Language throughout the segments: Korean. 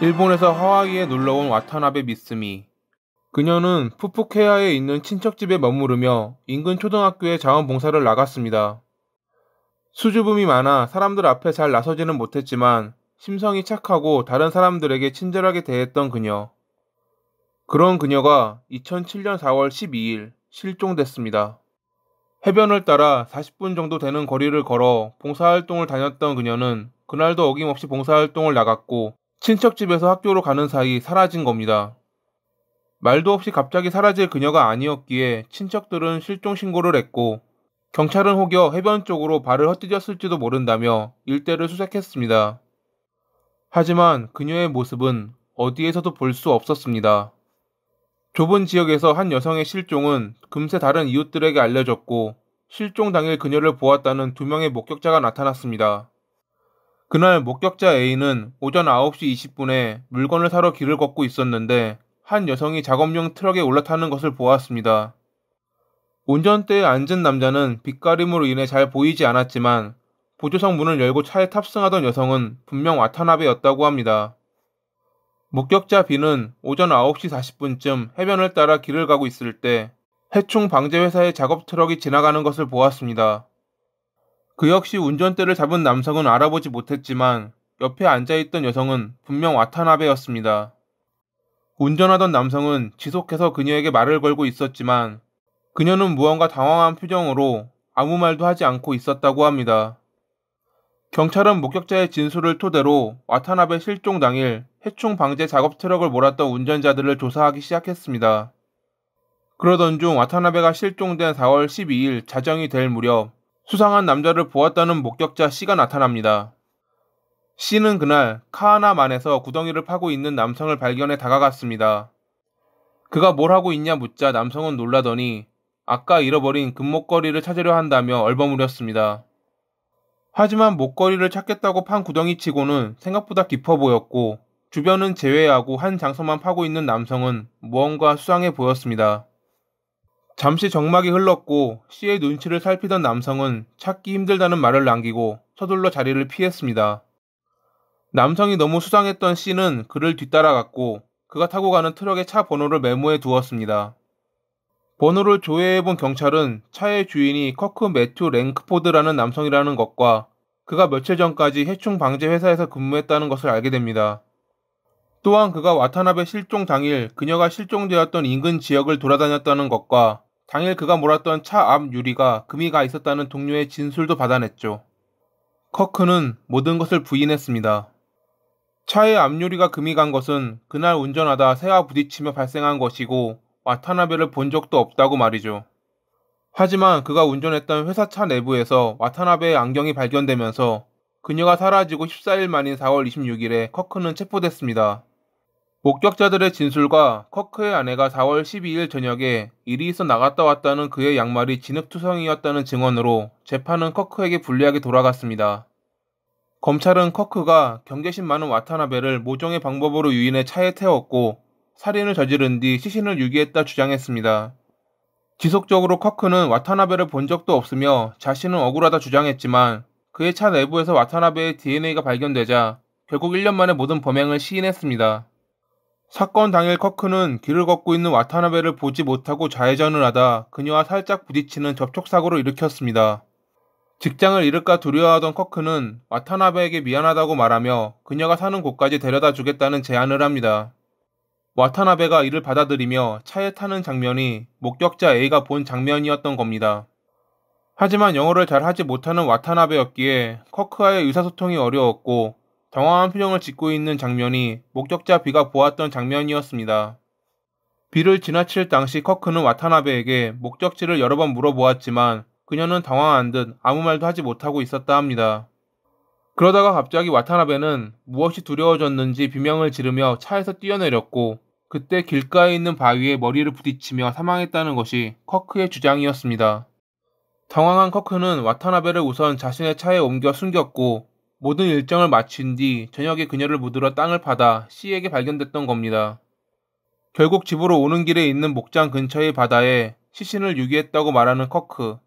일본에서 하와이에 놀러온 와타나베 미쓰미. 그녀는 푸푸케야에 있는 친척집에 머무르며 인근 초등학교에 자원봉사를 나갔습니다. 수줍음이 많아 사람들 앞에 잘 나서지는 못했지만 심성이 착하고 다른 사람들에게 친절하게 대했던 그녀. 그런 그녀가 2007년 4월 12일 실종됐습니다. 해변을 따라 40분 정도 되는 거리를 걸어 봉사활동을 다녔던 그녀는 그날도 어김없이 봉사활동을 나갔고 친척집에서 학교로 가는 사이 사라진 겁니다. 말도 없이 갑자기 사라질 그녀가 아니었기에 친척들은 실종 신고를 했고 경찰은 혹여 해변 쪽으로 발을 헛디뎠을지도 모른다며 일대를 수색했습니다. 하지만 그녀의 모습은 어디에서도 볼 수 없었습니다. 좁은 지역에서 한 여성의 실종은 금세 다른 이웃들에게 알려졌고 실종 당일 그녀를 보았다는 2명의 목격자가 나타났습니다. 그날 목격자 A는 오전 9시 20분에 물건을 사러 길을 걷고 있었는데 한 여성이 작업용 트럭에 올라타는 것을 보았습니다. 운전대에 앉은 남자는 빛가림으로 인해 잘 보이지 않았지만 보조석 문을 열고 차에 탑승하던 여성은 분명 와타나베였다고 합니다. 목격자 B는 오전 9시 40분쯤 해변을 따라 길을 가고 있을 때 해충 방제 회사의 작업 트럭이 지나가는 것을 보았습니다. 그 역시 운전대를 잡은 남성은 알아보지 못했지만 옆에 앉아있던 여성은 분명 와타나베였습니다. 운전하던 남성은 지속해서 그녀에게 말을 걸고 있었지만 그녀는 무언가 당황한 표정으로 아무 말도 하지 않고 있었다고 합니다. 경찰은 목격자의 진술을 토대로 와타나베 실종 당일 해충 방제 작업 트럭을 몰았던 운전자들을 조사하기 시작했습니다. 그러던 중 와타나베가 실종된 4월 12일 자정이 될 무렵 수상한 남자를 보았다는 목격자 C가 나타납니다. C는 그날 카하나만에서 구덩이를 파고 있는 남성을 발견해 다가갔습니다. 그가 뭘 하고 있냐 묻자 남성은 놀라더니 아까 잃어버린 금목걸이를 찾으려 한다며 얼버무렸습니다. 하지만 목걸이를 찾겠다고 판 구덩이치고는 생각보다 깊어 보였고 주변은 제외하고 한 장소만 파고 있는 남성은 무언가 수상해 보였습니다. 잠시 정막이 흘렀고 C의 눈치를 살피던 남성은 찾기 힘들다는 말을 남기고 서둘러 자리를 피했습니다. 남성이 너무 수상했던 C는 그를 뒤따라갔고 그가 타고 가는 트럭의 차 번호를 메모해 두었습니다. 번호를 조회해본 경찰은 차의 주인이 커크 매튜 랭크포드라는 남성이라는 것과 그가 며칠 전까지 해충 방제 회사에서 근무했다는 것을 알게 됩니다. 또한 그가 와타나베 실종 당일 그녀가 실종되었던 인근 지역을 돌아다녔다는 것과 당일 그가 몰았던 차 앞 유리가 금이 가 있었다는 동료의 진술도 받아냈죠. 커크는 모든 것을 부인했습니다. 차의 앞유리가 금이 간 것은 그날 운전하다 새와 부딪히며 발생한 것이고 와타나베를 본 적도 없다고 말이죠. 하지만 그가 운전했던 회사 차 내부에서 와타나베의 안경이 발견되면서 그녀가 사라지고 14일 만인 4월 26일에 커크는 체포됐습니다. 목격자들의 진술과 커크의 아내가 4월 12일 저녁에 일이 있어 나갔다 왔다는 그의 양말이 진흙투성이었다는 증언으로 재판은 커크에게 불리하게 돌아갔습니다. 검찰은 커크가 경계심 많은 와타나베를 모종의 방법으로 유인해 차에 태웠고 살인을 저지른 뒤 시신을 유기했다 주장했습니다. 지속적으로 커크는 와타나베를 본 적도 없으며 자신은 억울하다 주장했지만 그의 차 내부에서 와타나베의 DNA가 발견되자 결국 1년 만에 모든 범행을 시인했습니다. 사건 당일 커크는 길을 걷고 있는 와타나베를 보지 못하고 좌회전을 하다 그녀와 살짝 부딪히는 접촉사고를 일으켰습니다. 직장을 잃을까 두려워하던 커크는 와타나베에게 미안하다고 말하며 그녀가 사는 곳까지 데려다 주겠다는 제안을 합니다. 와타나베가 이를 받아들이며 차에 타는 장면이 목격자 A가 본 장면이었던 겁니다. 하지만 영어를 잘 하지 못하는 와타나베였기에 커크와의 의사소통이 어려웠고 당황한 표정을 짓고 있는 장면이 목격자 B가 보았던 장면이었습니다. B를 지나칠 당시 커크는 와타나베에게 목적지를 여러 번 물어보았지만 그녀는 당황한 듯 아무 말도 하지 못하고 있었다 합니다. 그러다가 갑자기 와타나베는 무엇이 두려워졌는지 비명을 지르며 차에서 뛰어내렸고 그때 길가에 있는 바위에 머리를 부딪히며 사망했다는 것이 커크의 주장이었습니다. 당황한 커크는 와타나베를 우선 자신의 차에 옮겨 숨겼고 모든 일정을 마친 뒤 저녁에 그녀를 묻으러 땅을 파다 C에게 발견됐던 겁니다. 결국 집으로 오는 길에 있는 목장 근처의 바다에 시신을 유기했다고 말하는 커크.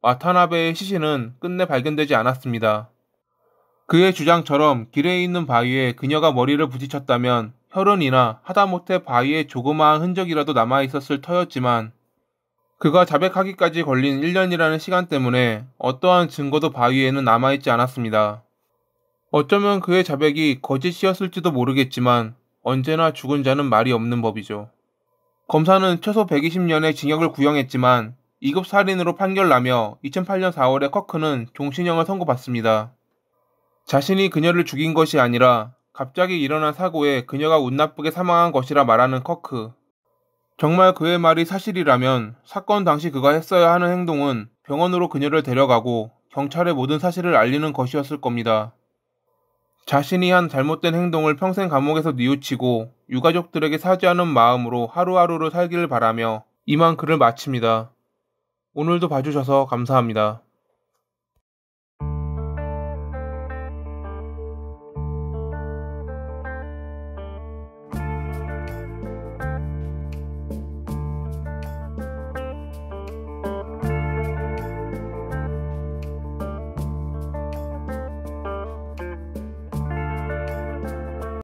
와타나베의 시신은 끝내 발견되지 않았습니다. 그의 주장처럼 길에 있는 바위에 그녀가 머리를 부딪혔다면 혈흔이나 하다못해 바위에 조그마한 흔적이라도 남아있었을 터였지만 그가 자백하기까지 걸린 1년이라는 시간 때문에 어떠한 증거도 바위에는 남아있지 않았습니다. 어쩌면 그의 자백이 거짓이었을지도 모르겠지만 언제나 죽은 자는 말이 없는 법이죠. 검사는 최소 120년의 징역을 구형했지만 2급 살인으로 판결나며 2008년 4월에 커크는 종신형을 선고받습니다. 자신이 그녀를 죽인 것이 아니라 갑자기 일어난 사고에 그녀가 운 나쁘게 사망한 것이라 말하는 커크. 정말 그의 말이 사실이라면 사건 당시 그가 했어야 하는 행동은 병원으로 그녀를 데려가고 경찰에 모든 사실을 알리는 것이었을 겁니다. 자신이 한 잘못된 행동을 평생 감옥에서 뉘우치고 유가족들에게 사죄하는 마음으로 하루하루를 살기를 바라며 이만 글을 마칩니다. 오늘도 봐주셔서 감사합니다.